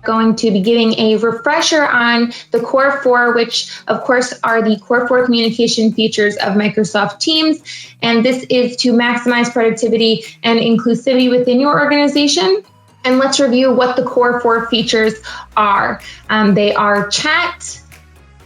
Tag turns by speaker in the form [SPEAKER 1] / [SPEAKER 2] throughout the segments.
[SPEAKER 1] going to be giving a refresher on the core 4, which of course are the core 4 communication features of Microsoft Teams. And this is to maximize productivity and inclusivity within your organization. And let's review what the core 4 features are. They are chat,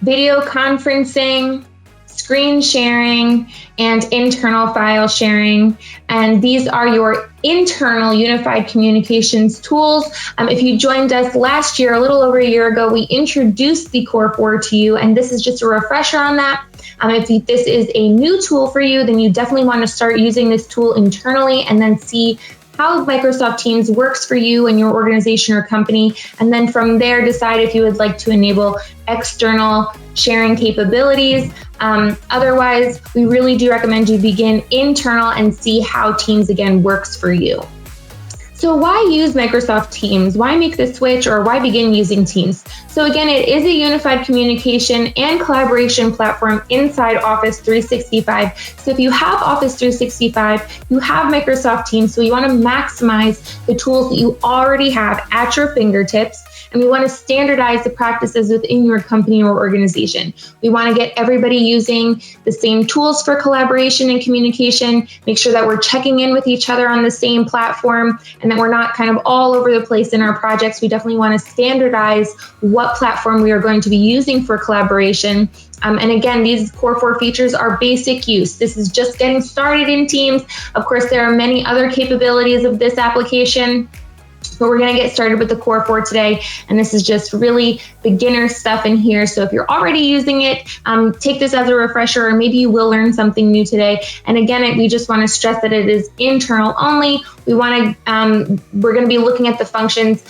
[SPEAKER 1] video conferencing, screen sharing, and internal file sharing. And these are your internal unified communications tools. If you joined us last year, a little over a year ago, we introduced the core 4 to you, and this is just a refresher on that. If this is a new tool for you, then you definitely want to start using this tool internally and then see how Microsoft Teams works for you and your organization or company. And then from there, decide if you would like to enable external sharing capabilities. Otherwise, we really do recommend you begin internal and see how Teams again works for you. So why use Microsoft Teams? Why make the switch, or why begin using Teams? So again, it is a unified communication and collaboration platform inside Office 365. So if you have Office 365, you have Microsoft Teams, so you want to maximize the tools that you already have at your fingertips. And we want to standardize the practices within your company or organization. We want to get everybody using the same tools for collaboration and communication, make sure that we're checking in with each other on the same platform, and that we're not kind of all over the place in our projects. We definitely want to standardize what platform we are going to be using for collaboration. And again, these core 4 features are basic use. This is just getting started in Teams. Of course, there are many other capabilities of this application, but we're going to get started with the core 4 today. And this is just really beginner stuff in here. So if you're already using it, take this as a refresher, or maybe you will learn something new today. And again, we just want to stress that it is internal only. We're going to be looking at the functions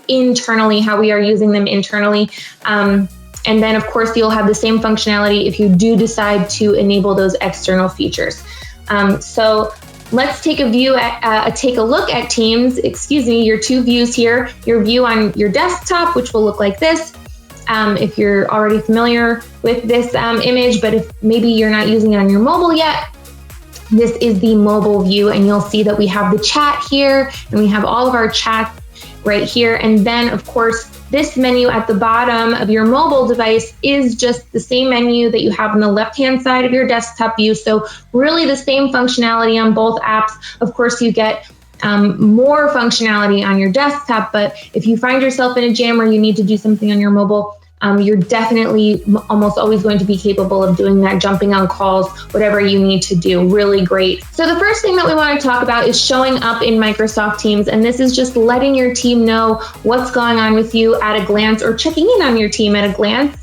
[SPEAKER 1] internally, how we are using them internally. And then of course, you'll have the same functionality if you do decide to enable those external features. So let's take a look at Teams. Your 2 views here. Your view on your desktop, which will look like this. If you're already familiar with this image, but if maybe you're not using it on your mobile yet, this is the mobile view, and you'll see that we have the chat here, and we have all of our chat right here. And then of course, this menu at the bottom of your mobile device is just the same menu that you have on the left-hand side of your desktop view. So really the same functionality on both apps. Of course, you get more functionality on your desktop, but if you find yourself in a jam where you need to do something on your mobile, you're definitely almost always going to be capable of doing that, jumping on calls, whatever you need to do. Really great. So the first thing that we want to talk about is showing up in Microsoft Teams. And this is just letting your team know what's going on with you at a glance, or checking in on your team at a glance.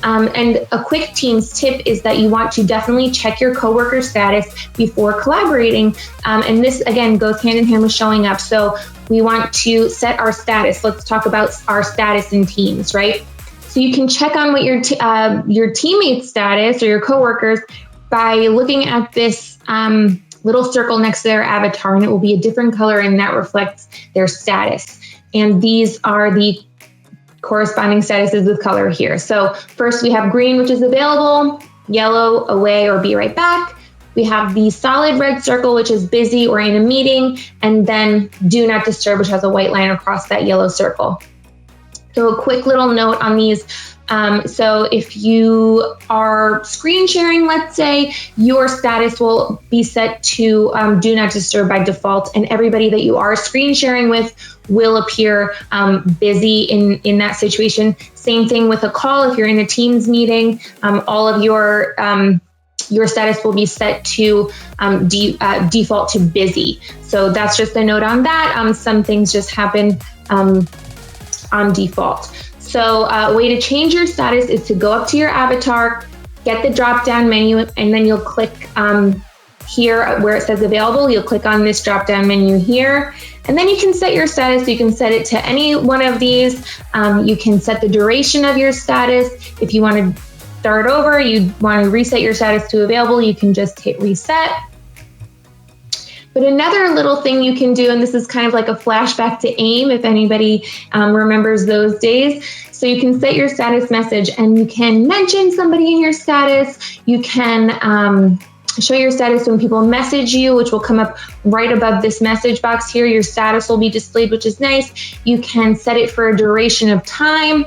[SPEAKER 1] And a quick Teams tip is that you want to definitely check your coworker status before collaborating. And this, again, goes hand in hand with showing up. So we want to set our status. Let's talk about our status in Teams, right? So you can check on what your teammate's status or your coworkers by looking at this little circle next to their avatar, and it will be a different color, and that reflects their status. And these are the corresponding statuses with color here. So first we have green, which is available, yellow, away or be right back. We have the solid red circle, which is busy or in a meeting, and then do not disturb, which has a white line across that yellow circle. So a quick little note on these. So if you are screen sharing, let's say, your status will be set to do not disturb by default, and everybody that you are screen sharing with will appear busy in that situation. Same thing with a call. If you're in a Teams meeting, all of your status will be set to default to busy. So that's just a note on that. Some things just happen on default. So a way to change your status is to go up to your avatar, get the drop-down menu, and then you'll click here where it says available. You'll click on this drop-down menu here, and then you can set your status. You can set it to any one of these. You can set the duration of your status. If you want to start over, you want to reset your status to available, you can just hit reset. But another little thing you can do, and this is kind of like a flashback to AIM, if anybody remembers those days. So you can set your status message, and you can mention somebody in your status. You can show your status when people message you, which will come up right above this message box here. Your status will be displayed, which is nice. You can set it for a duration of time.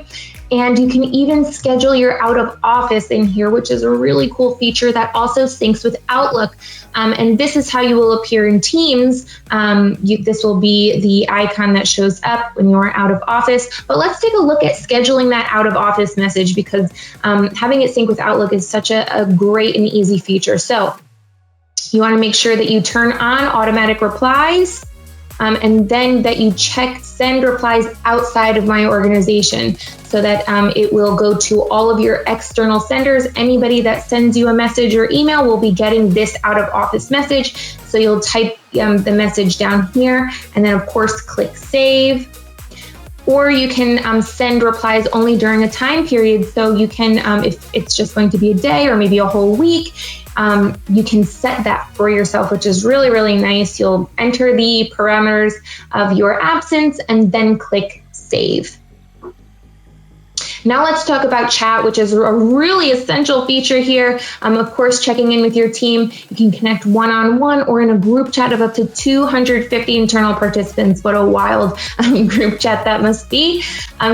[SPEAKER 1] And you can even schedule your out of office in here, which is a really cool feature that also syncs with Outlook. And this is how you will appear in Teams. This will be the icon that shows up when you are out of office. But let's take a look at scheduling that out of office message, because having it sync with Outlook is such a great and easy feature. So you want to make sure that you turn on automatic replies. And then that you check send replies outside of my organization, so that it will go to all of your external senders. Anybody that sends you a message or email will be getting this out of office message. So you'll type the message down here, and then of course click save. Or you can send replies only during a time period. So you can, if it's just going to be a day or maybe a whole week, you can set that for yourself, which is really, really nice. You'll enter the parameters of your absence and then click save. Now let's talk about chat, which is a really essential feature here. Of course, checking in with your team. You can connect one-on-one or in a group chat of up to 250 internal participants. What a wild group chat that must be.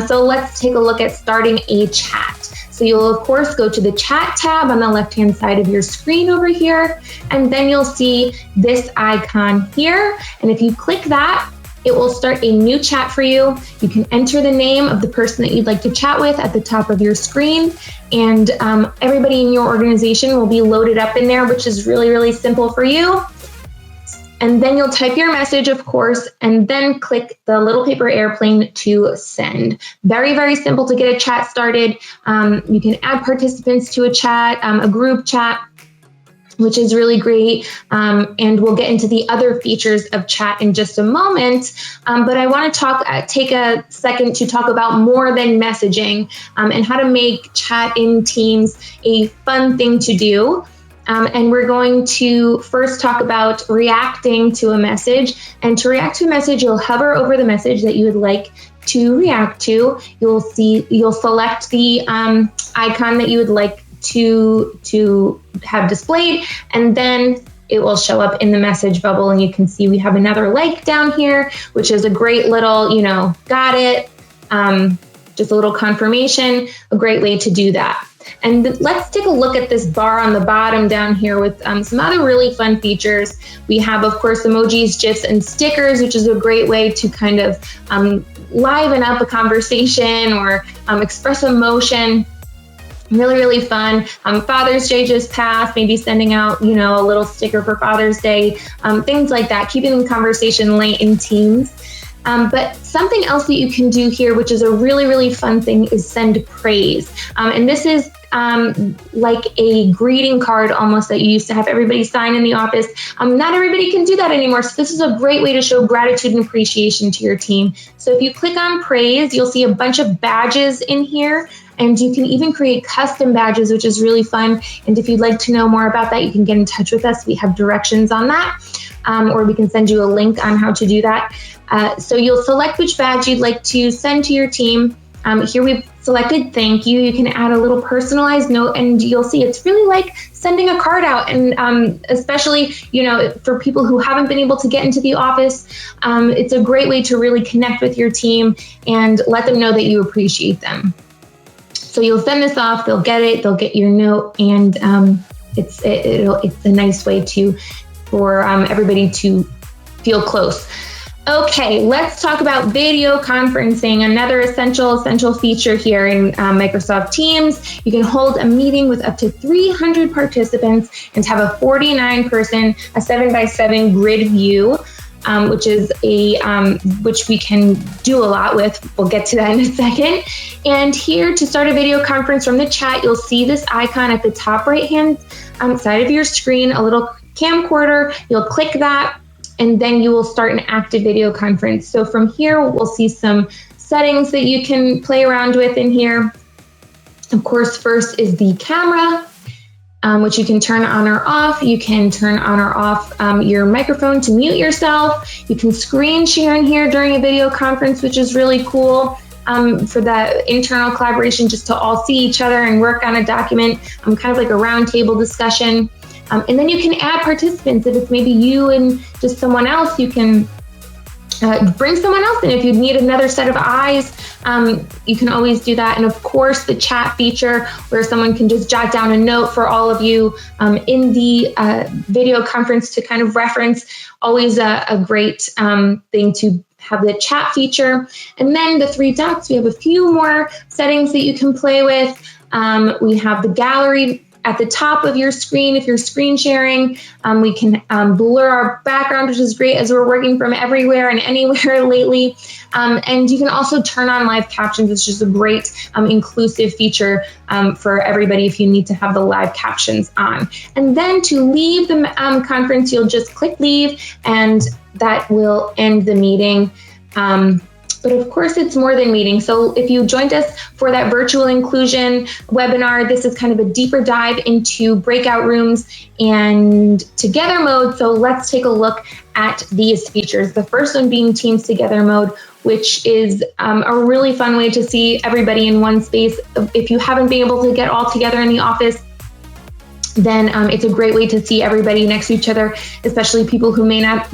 [SPEAKER 1] So let's take a look at starting a chat. So you'll of course go to the chat tab on the left-hand side of your screen over here, and then you'll see this icon here. And if you click that, it will start a new chat for you. You can enter the name of the person that you'd like to chat with at the top of your screen, and everybody in your organization will be loaded up in there, which is really, really simple for you. And then you'll type your message, of course, and then click the little paper airplane to send. Very, very simple to get a chat started. You can add participants to a chat, a group chat, which is really great. And we'll get into the other features of chat in just a moment. But I want to take a second to talk about more than messaging and how to make chat in Teams a fun thing to do. And we're going to first talk about reacting to a message. And to react to a message, you'll hover over the message that you would like to react to. You'll select the icon that you would like to have displayed, and then it will show up in the message bubble. And you can see we have another like down here, which is a great little, got it, just a little confirmation, a great way to do that. And let's take a look at this bar on the bottom down here with some other really fun features. We have, of course, emojis, GIFs, and stickers, which is a great way to kind of liven up a conversation or express emotion. Really, really fun. Father's Day just passed, maybe sending out, a little sticker for Father's Day, things like that, keeping the conversation light in Teams. But something else that you can do here, which is a really, really fun thing, is send praise. And this is like a greeting card almost that you used to have everybody sign in the office. Not everybody can do that anymore. So this is a great way to show gratitude and appreciation to your team. So if you click on praise, you'll see a bunch of badges in here. And you can even create custom badges, which is really fun. And if you'd like to know more about that, you can get in touch with us. We have directions on that, or we can send you a link on how to do that. So you'll select which badge you'd like to send to your team. Here we've selected thank you. You can add a little personalized note, and you'll see it's really like sending a card out. And especially, for people who haven't been able to get into the office, it's a great way to really connect with your team and let them know that you appreciate them. So you'll send this off, they'll get it, they'll get your note, and it's a nice way for everybody to feel close. Okay, let's talk about video conferencing, another essential feature here in Microsoft Teams. You can hold a meeting with up to 300 participants and have a 49-person, a 7x7 grid view. Which we can do a lot with. We'll get to that in a second. And here to start a video conference from the chat, you'll see this icon at the top right-hand side of your screen, a little camcorder. You'll click that, and then you will start an active video conference. So from here, we'll see some settings that you can play around with in here. Of course, first is the camera, which you can turn on or off. You can turn on or off your microphone to mute yourself. You can screen share in here during a video conference, which is really cool for that internal collaboration, just to all see each other and work on a document, kind of like a roundtable discussion. And then you can add participants. If it's maybe you and just someone else, you can bring someone else in. If you need another set of eyes, you can always do that. And of course, the chat feature where someone can just jot down a note for all of you in the video conference to kind of reference, always a great thing to have the chat feature. And then the 3 dots, we have a few more settings that you can play with. We have the gallery at the top of your screen. If you're screen sharing, we can blur our background, which is great as we're working from everywhere and anywhere lately. And you can also turn on live captions, which is a great inclusive feature for everybody if you need to have the live captions on. And then to leave the conference, you'll just click leave, and that will end the meeting. But of course, it's more than meeting. So if you joined us for that virtual inclusion webinar, this is kind of a deeper dive into breakout rooms and together mode. So let's take a look at these features. The first one being Teams Together mode, which is a really fun way to see everybody in one space. If you haven't been able to get all together in the office, then it's a great way to see everybody next to each other, especially people who may not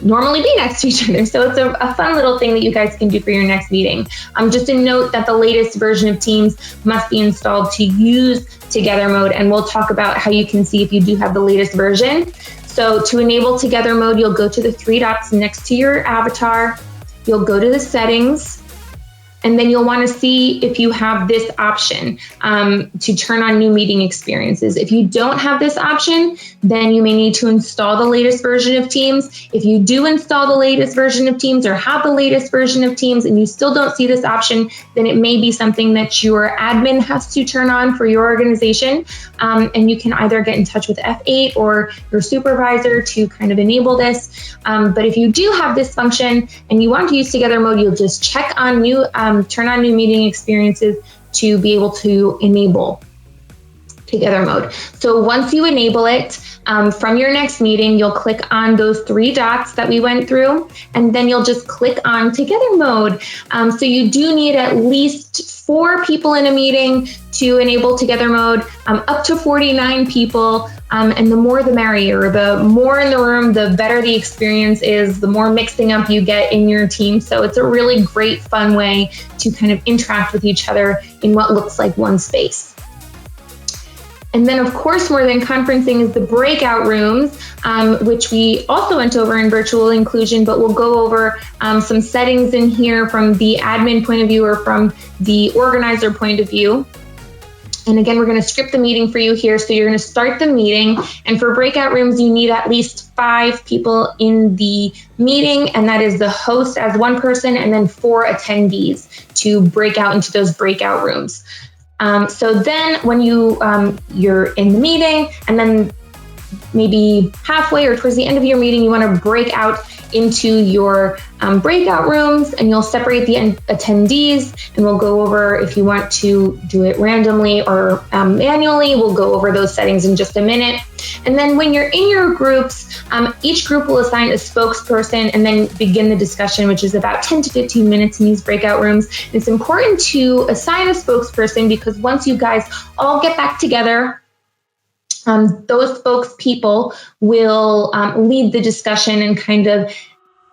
[SPEAKER 1] normally be next to each other. So it's a fun little thing that you guys can do for your next meeting. Just a note that the latest version of Teams must be installed to use Together mode, and we'll talk about how you can see if you do have the latest version. So to enable Together mode, you'll go to the 3 dots next to your avatar, you'll go to the settings, and then you'll want to see if you have this option to turn on new meeting experiences. If you don't have this option, then you may need to install the latest version of Teams. If you do install the latest version of Teams or have the latest version of Teams and you still don't see this option, then it may be something that your admin has to turn on for your organization. And you can either get in touch with F8 or your supervisor to kind of enable this. But if you do have this function and you want to use Together mode, you'll just check on new turn on new meeting experiences to be able to enable Together mode. So once you enable it, from your next meeting, you'll click on those 3 dots that we went through, and then you'll just click on Together mode. So you do need at least 4 people in a meeting to enable Together mode, up to 49 people. And the more the merrier. The more in the room, the better the experience is, the more mixing up you get in your team. So it's a really great, fun way to kind of interact with each other in what looks like one space. And then, of course, more than conferencing is the breakout rooms, which we also went over in virtual inclusion, but we'll go over some settings in here from the admin point of view or from the organizer point of view. And again, we're going to script the meeting for you here. So you're going to start the meeting. And for breakout rooms, you need at least 5 people in the meeting. And that is the host as one person and then 4 attendees to break out into those breakout rooms. So then when you're in the meeting and then maybe halfway or towards the end of your meeting, you want to break out into your breakout rooms, and you'll separate the attendees, and we'll go over if you want to do it randomly or manually. We'll go over those settings in just a minute. And then when you're in your groups, each group will assign a spokesperson and then begin the discussion, which is about 10 to 15 minutes in these breakout rooms. And it's important to assign a spokesperson because once you guys all get back together, those spokespeople will lead the discussion and kind of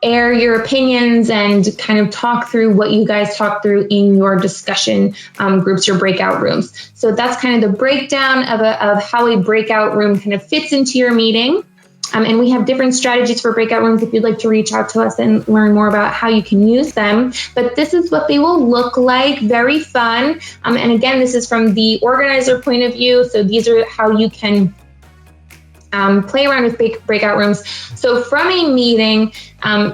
[SPEAKER 1] air your opinions and kind of talk through what you guys talk through in your discussion groups, your breakout rooms. So that's kind of the breakdown of how a breakout room kind of fits into your meeting. And we have different strategies for breakout rooms if you'd like to reach out to us and learn more about how you can use them. But this is what they will look like, very fun. And again, this is from the organizer point of view. So these are how you can play around with breakout rooms. So from a meeting,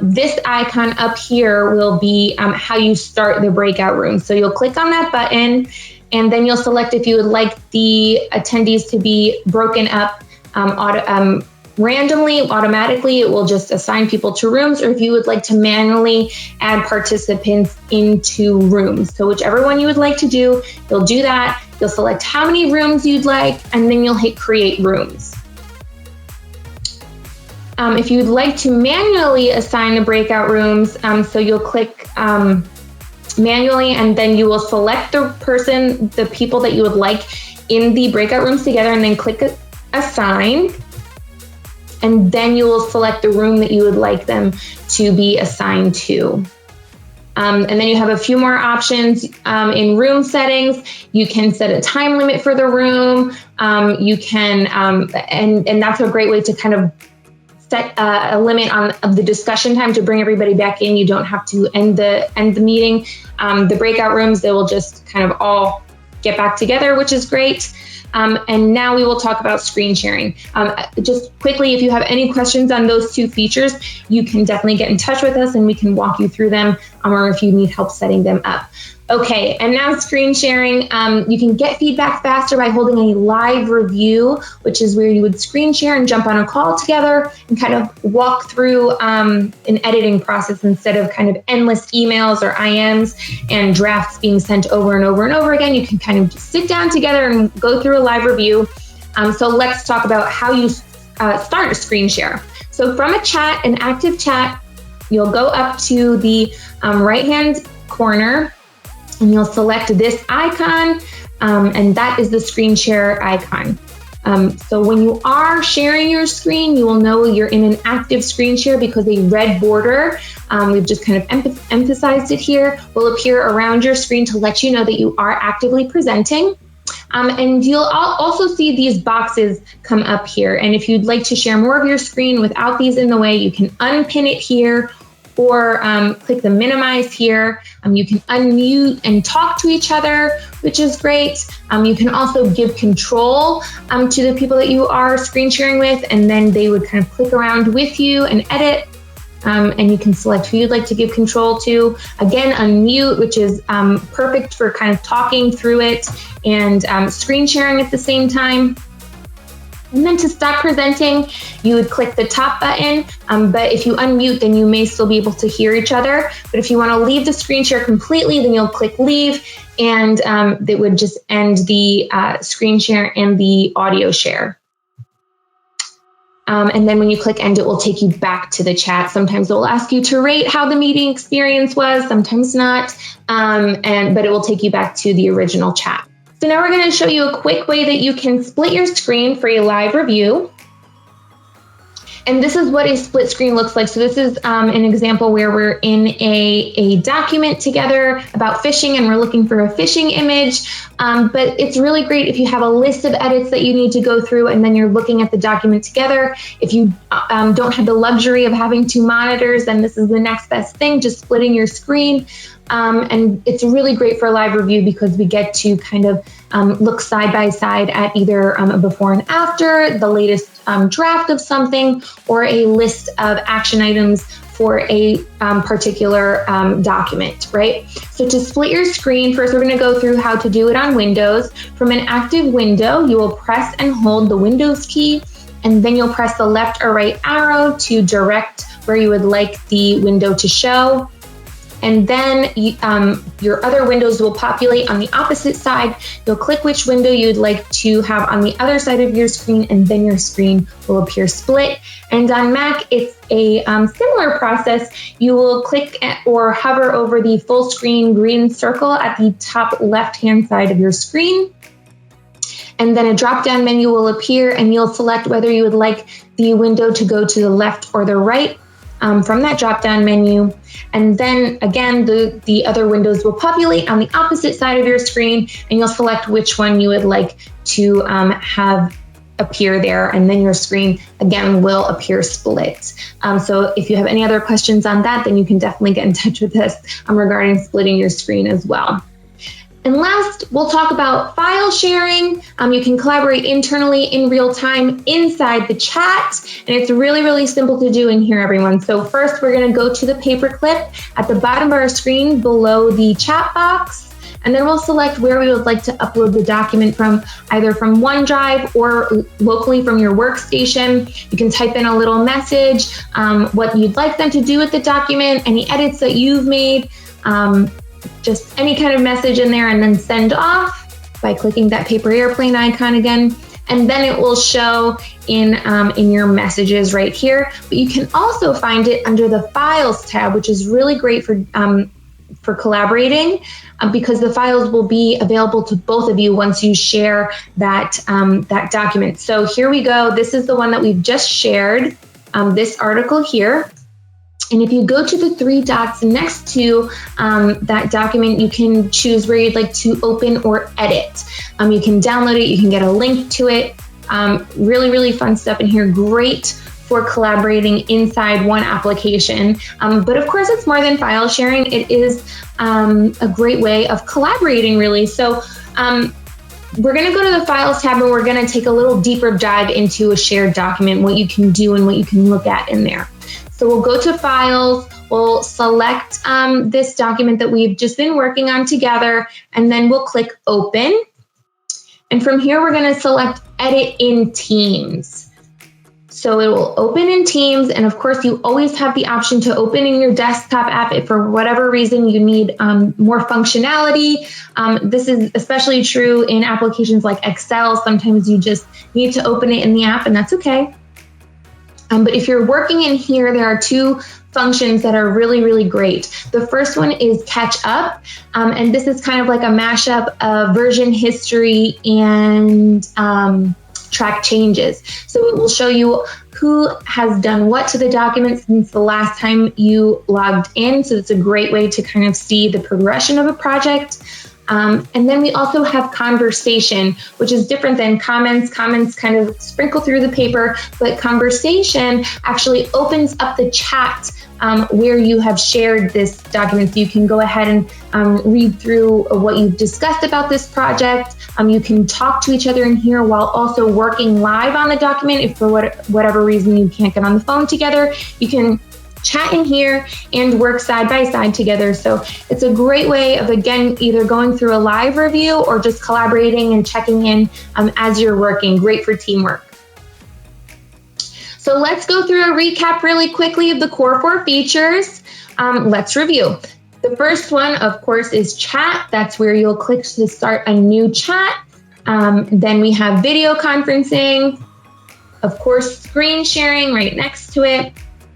[SPEAKER 1] this icon up here will be how you start the breakout room. So you'll click on that button, and then you'll select if you would like the attendees to be broken up randomly, automatically. It will just assign people to rooms, or if you would like to manually add participants into rooms. So whichever one you would like to do, you'll do that. You'll select how many rooms you'd like, and then you'll hit create rooms. If you'd like to manually assign the breakout rooms, so you'll click manually, and then you will select the people that you would like in the breakout rooms together, and then click assign. and then you will select the room that you would like them to be assigned to. And then you have a few more options in room settings. You can set a time limit for the room. You can, and that's a great way to kind of set a limit on the discussion time to bring everybody back in. You don't have to end the meeting. The breakout rooms, they will just kind of all get back together, which is great. And now we will talk about screen sharing. Just quickly, if you have any questions on those two features, you can definitely get in touch with us and we can walk you through them, or if you need help setting them up. Okay, and now screen sharing. You can get feedback faster by holding a live review, which is where you would screen share and jump on a call together and kind of walk through an editing process instead of kind of endless emails or IMs and drafts being sent over and over and over again. You can kind of just sit down together and go through a live review. So let's talk about how you start a screen share. So from a chat, an active chat, you'll go up to the right-hand corner and you'll select this icon, and that is the screen share icon. So when you are sharing your screen, you will know you're in an active screen share because a red border, we've just kind of emphasized it here, will appear around your screen to let you know that you are actively presenting. And you'll also see these boxes come up here. And if you'd like to share more of your screen without these in the way, you can unpin it here, or click the minimize here. You can unmute and talk to each other, which is great. You can also give control to the people that you are screen sharing with, and then they would kind of click around with you and edit. And you can select who you'd like to give control to. Again, unmute, which is perfect for kind of talking through it and screen sharing at the same time. And then to stop presenting, you would click the top button, but if you unmute, then you may still be able to hear each other. But if you want to leave the screen share completely, then you'll click leave, and that would just end the screen share and the audio share. And then when you click end, it will take you back to the chat. Sometimes it will ask you to rate how the meeting experience was, sometimes not, but it will take you back to the original chat. So now we're going to show you a quick way that you can split your screen for a live review. And this is what a split screen looks like. So this is an example where we're in a document together about phishing and we're looking for a phishing image. But it's really great if you have a list of edits that you need to go through and then you're looking at the document together. If you don't have the luxury of having two monitors, then this is the next best thing, just splitting your screen. And it's really great for a live review because we get to kind of look side by side at either a before and after, the latest draft of something, or a list of action items for a particular document, right? So to split your screen, first we're going to go through how to do it on Windows. From an active window, you will press and hold the Windows key, and then you'll press the left or right arrow to direct where you would like the window to show. And then your other windows will populate on the opposite side. You'll click which window you'd like to have on the other side of your screen, and then your screen will appear split. And on Mac, it's a similar process. You will click or hover over the full screen green circle at the top left-hand side of your screen. And then a drop-down menu will appear, and you'll select whether you would like the window to go to the left or the right. From that drop-down menu. And then again, the other windows will populate on the opposite side of your screen, and you'll select which one you would like to have appear there, and then your screen again will appear split. So if you have any other questions on that, then you can definitely get in touch with us regarding splitting your screen as well. And last, we'll talk about file sharing. You can collaborate internally in real time inside the chat, and it's really, really simple to do in here, everyone. So first, we're gonna go to the paperclip at the bottom of our screen below the chat box, and then we'll select where we would like to upload the document from, either from OneDrive or locally from your workstation. You can type in a little message, what you'd like them to do with the document, any edits that you've made, just any kind of message in there, and then send off by clicking that paper airplane icon again. And then it will show in your messages right here. But you can also find it under the Files tab, which is really great for for collaborating, because the files will be available to both of you once you share that, that document. So here we go. This is the one that we've just shared, this article here. And if you go to the three dots next to that document, you can choose where you'd like to open or edit. You can download it, you can get a link to it. Really, really fun stuff in here. Great for collaborating inside one application. But of course, it's more than file sharing. It is a great way of collaborating, really. So we're gonna go to the Files tab and we're gonna take a little deeper dive into a shared document, what you can do and what you can look at in there. So we'll go to Files, we'll select this document that we've just been working on together, and then we'll click Open. And from here, we're gonna select Edit in Teams. So it will open in Teams, and of course, you always have the option to open in your desktop app if for whatever reason you need more functionality. This is especially true in applications like Excel. Sometimes you just need to open it in the app, and that's okay. But if you're working in here, there are two functions that are really, really great. The first one is Catch Up, and this is kind of like a mashup of version history and track changes. So it will show you who has done what to the document since the last time you logged in. So it's a great way to kind of see the progression of a project. And then we also have Conversation, which is different than comments. Comments kind of sprinkle through the paper, but Conversation actually opens up the chat where you have shared this document. So you can go ahead and read through what you've discussed about this project. You can talk to each other in here while also working live on the document. If for whatever reason you can't get on the phone together, you can chat in here and work side by side together. So it's a great way of, again, either going through a live review or just collaborating and checking in as you're working. Great for teamwork. So let's go through a recap really quickly of the core 4 features. Let's review. The first one, of course, is chat. That's where you'll click to start a new chat. Then we have video conferencing, of course, screen sharing right next to it.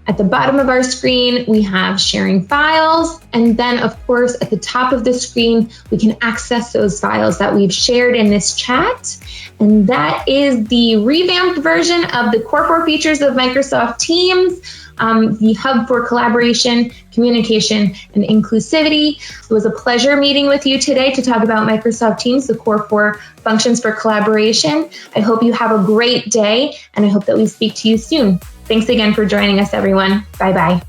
[SPEAKER 1] At the bottom of our screen, we have sharing files. And then, of course, at the top of the screen, we can access those files that we've shared in this chat. And that is the revamped version of the core 4 features of Microsoft Teams, the hub for collaboration, communication, and inclusivity. It was a pleasure meeting with you today to talk about Microsoft Teams, the core 4 functions for collaboration. I hope you have a great day, and I hope that we speak to you soon. Thanks again for joining us, everyone. Bye-bye.